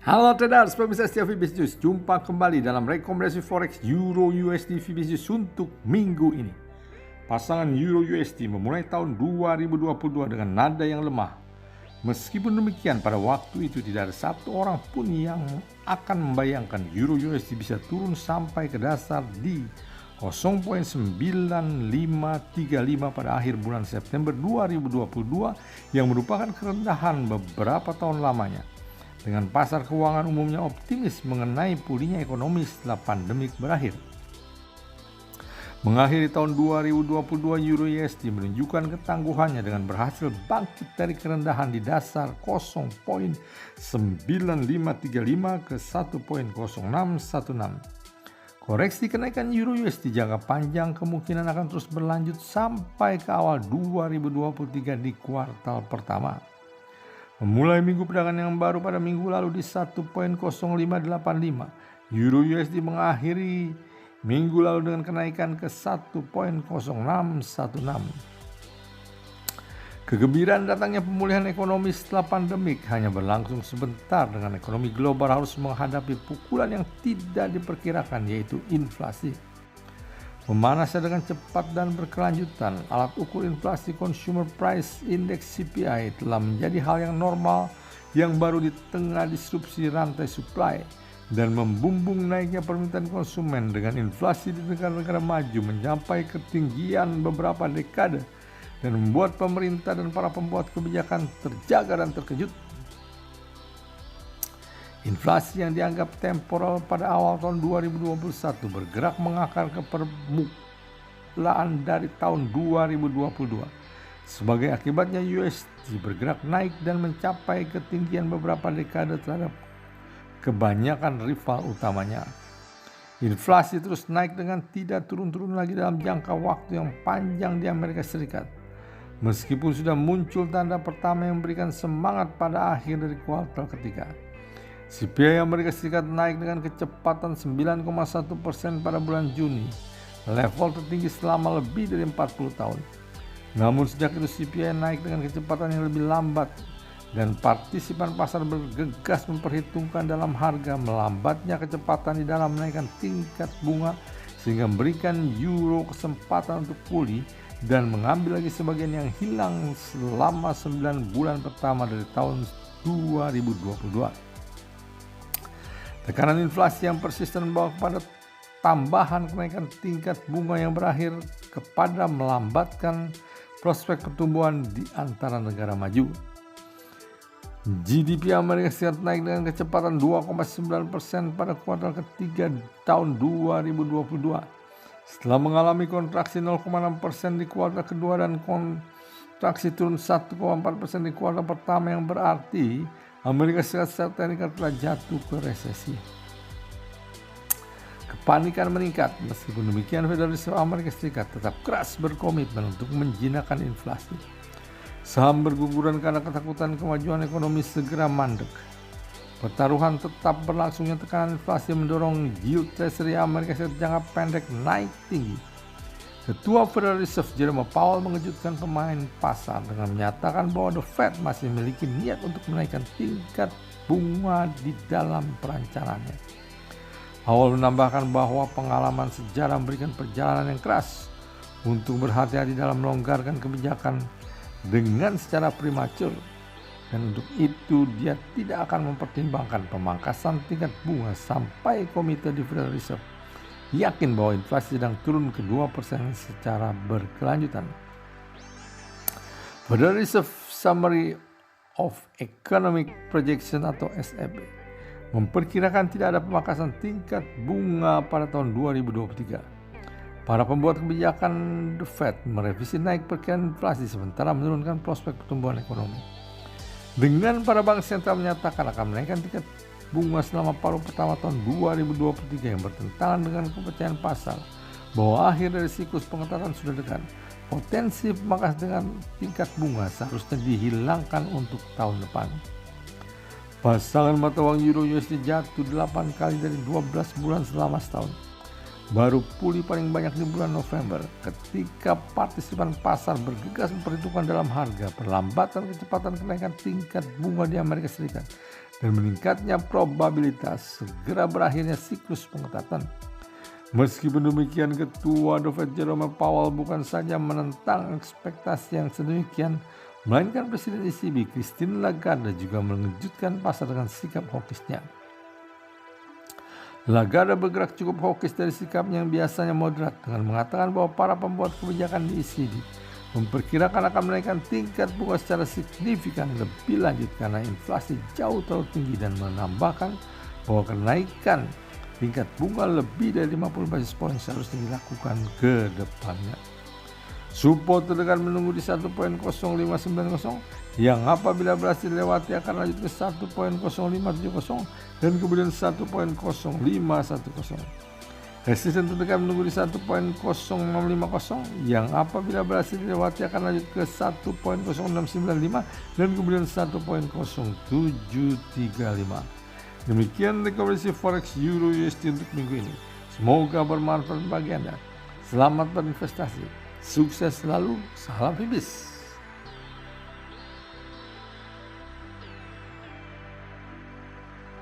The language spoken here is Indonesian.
Halo traders, pemirsa setia VBS News. Jumpa kembali dalam rekomendasi forex Euro USD VBS News untuk minggu ini. Pasangan Euro USD memulai tahun 2022 dengan nada yang lemah. Meskipun demikian, pada waktu itu tidak ada satu orang pun yang akan membayangkan Euro USD bisa turun sampai ke dasar di 0.9535 pada akhir bulan September 2022 yang merupakan kerendahan beberapa tahun lamanya. Dengan pasar keuangan umumnya optimis mengenai pulihnya ekonomi setelah pandemik berakhir. Mengakhiri tahun 2022, Euro USD menunjukkan ketangguhannya dengan berhasil bangkit dari kerendahan di dasar 0.9535 ke 1.0616. Koreksi kenaikan Euro USD jangka panjang kemungkinan akan terus berlanjut sampai ke awal 2023 di kuartal pertama. Memulai minggu perdagangan yang baru pada minggu lalu di 1.0585, Euro USD mengakhiri minggu lalu dengan kenaikan ke 1.0616. Kegembiraan datangnya pemulihan ekonomi setelah pandemik hanya berlangsung sebentar dengan ekonomi global harus menghadapi pukulan yang tidak diperkirakan, yaitu inflasi. Memanasnya dengan cepat dan berkelanjutan, alat ukur inflasi Consumer Price Index CPI telah menjadi hal yang normal yang baru di tengah disrupsi rantai supply dan membumbung naiknya permintaan konsumen dengan inflasi di negara-negara maju mencapai ketinggian beberapa dekade dan membuat pemerintah dan para pembuat kebijakan terjaga dan terkejut. Inflasi yang dianggap temporal pada awal tahun 2021 bergerak mengakar ke permulaan dari tahun 2022. Sebagai akibatnya USD bergerak naik dan mencapai ketinggian beberapa dekade terhadap kebanyakan rival utamanya. Inflasi terus naik dengan tidak turun-turun lagi dalam jangka waktu yang panjang di Amerika Serikat. Meskipun sudah muncul tanda pertama yang memberikan semangat pada akhir dari kuartal ketiga. CPI Amerika Serikat naik dengan kecepatan 9,1% pada bulan Juni, level tertinggi selama lebih dari 40 tahun. Namun sejak itu CPI naik dengan kecepatan yang lebih lambat dan partisipan pasar bergegas memperhitungkan dalam harga melambatnya kecepatan di dalam menaikkan tingkat bunga sehingga memberikan euro kesempatan untuk pulih dan mengambil lagi sebagian yang hilang selama 9 bulan pertama dari tahun 2022. Tekanan inflasi yang persisten membawa kepada tambahan kenaikan tingkat bunga yang berakhir kepada melambatkan prospek pertumbuhan di antara negara maju. GDP Amerika Serikat naik dengan kecepatan 2,9% pada kuartal ketiga tahun 2022. Setelah mengalami kontraksi 0,6% di kuartal kedua dan kontraksi turun 1,4% di kuartal pertama yang berarti Amerika Serikat secara teknikal telah jatuh ke resesi. Kepanikan meningkat, meskipun demikian Federal Reserve Amerika Serikat tetap keras berkomitmen untuk menjinakkan inflasi. Saham berguguran karena ketakutan kemajuan ekonomi segera mandek. Pertaruhan tetap berlangsungnya tekanan inflasi mendorong yield Treasury Amerika Serikat jangka pendek naik tinggi. Ketua Federal Reserve Jerome Powell mengejutkan pemain pasar dengan menyatakan bahwa The Fed masih memiliki niat untuk menaikkan tingkat bunga di dalam perancangannya. Powell menambahkan bahwa pengalaman sejarah memberikan perjalanan yang keras untuk berhati-hati dalam melonggarkan kebijakan dengan secara prematur, dan untuk itu dia tidak akan mempertimbangkan pemangkasan tingkat bunga sampai komite di Federal Reserve yakin bahwa inflasi sedang turun ke 2% secara berkelanjutan. Federal Reserve Summary of Economic Projection atau SEP memperkirakan tidak ada pemangkasan tingkat bunga pada tahun 2023. Para pembuat kebijakan The Fed merevisi naik perkiraan inflasi sementara menurunkan prospek pertumbuhan ekonomi. Dengan para bank sentral menyatakan akan menaikkan tingkat bunga selama paruh pertama tahun 2023 yang bertentangan dengan kepercayaan pasar bahwa akhir dari siklus pengetatan sudah dekat, potensi pemangkasan dengan tingkat bunga seharusnya dihilangkan untuk tahun depan. Pasangan mata uang Euro USD jatuh 8 kali dari 12 bulan selama setahun. Baru pulih paling banyak di bulan November ketika partisipan pasar bergegas memperhitungkan dalam harga perlambatan kecepatan kenaikan tingkat bunga di Amerika Serikat dan meningkatnya probabilitas segera berakhirnya siklus pengetatan. Meskipun demikian, Ketua The Fed Jerome Powell bukan saja menentang ekspektasi yang sedemikian, melainkan Presiden ECB Christine Lagarde juga mengejutkan pasar dengan sikap hawkishnya. Lagarde bergerak cukup hawkish dari sikapnya yang biasanya moderat dengan mengatakan bahwa para pembuat kebijakan di ECB memperkirakan akan menaikkan tingkat bunga secara signifikan lebih lanjut karena inflasi jauh terlalu tinggi, dan menambahkan bahwa kenaikan tingkat bunga lebih dari 50 basis point seharusnya dilakukan ke depannya. Support terdekat menunggu di 1.0590 yang apabila berhasil dilewati akan lanjut ke 1.0570 dan kemudian 1.0510. Resisten terdekat menunggu di 1.0650 yang apabila berhasil dilewati akan lanjut ke 1.0695 dan kemudian 1.0735. Demikian rekomendasi Forex Euro USD untuk minggu ini. Semoga bermanfaat bagi Anda. Selamat berinvestasi. Sukses selalu. Salam Hibis.